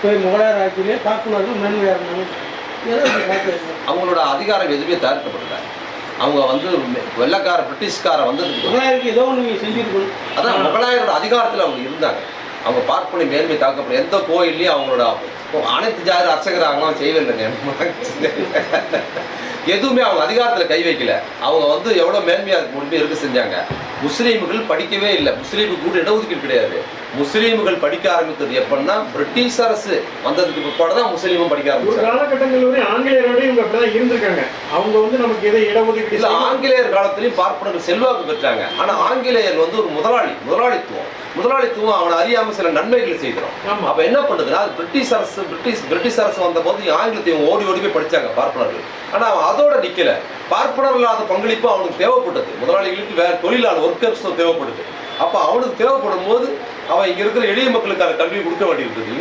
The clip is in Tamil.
போய் முகலாயர் ஆட்சியிலே பார்ப்பனர்கள் மேன்மையாக இருந்தாங்க. அவங்களோட அதிகாரம் எதுவுமே தவிர்க்கப்படல. அவங்க வந்து வெள்ளக்கார பிரிட்டிஷ்கார வந்ததுக்கு முகலாயருக்கு ஏதோ ஒன்று நீங்கள் செஞ்சுருக்கணும். அதான் முகலாயரோட அதிகாரத்தில் அவங்க இருந்தாங்க. அவங்க பார்ப்பனை மேன்மை தாக்கப்படும் எந்த கோயில்லையும் அவங்களோட அனைத்து ஜாதி அர்ச்சகராகலாம் செய்வே இல்லைங்க. எதுவுமே அவங்க அதிகாரத்தில் கை வைக்கல. அவங்க வந்து எவ்வளோ மேன்மையாக முடியுமே இருக்க செஞ்சாங்க. முஸ்லீம்கள் படிக்கவே இல்லை. முஸ்லீமுக்கு கூட இடஒதுக்கீடு கிடையாது. முஸ்லீம்கள் படிக்க ஆரம்பித்தது எப்படின்னா பிரிட்டிஷ் அரசு வந்ததுக்கு பிற்பாடு தான் முஸ்லீமும் படிக்க ஆரம்பிச்சாங்க. காலகட்டங்களில் ஆங்கிலேயரோட இவங்க அப்படிதான் இருந்திருக்காங்க. அவங்க வந்து நமக்கு எதை இடஒதுக்கீடு இல்லை, ஆங்கிலேயர் காலத்திலையும் பார்ப்பனர்கள் செல்வாக்கு பெற்றாங்க. ஆனால் ஆங்கிலேயர் வந்து ஒரு முதலாளித்துவம் அவனை அறியாம சில நன்மைகள் செய்கிறோம். அப்ப என்ன பண்ணுதுன்னா பிரிட்டிஷ் அரசு வந்த போது ஆங்கிலத்தையும் ஓடி போய் படிச்சாங்க பார்ப்பனர்கள். ஆனா அவன் அதோட நிக்கல. பார்ப்பனர் இல்லாத பங்களிப்பு அவனுக்கு தேவைப்பட்டது. முதலாளிகளுக்கு வேற தொழிலாளர் ஒர்க்கர்ஸ் தேவைப்படுது. அப்ப அவனுக்கு தேவைப்படும் போது அவன் இங்க இருக்கிற எளிய மக்களுக்கான கல்வி கொடுக்க வேண்டியிருந்தது.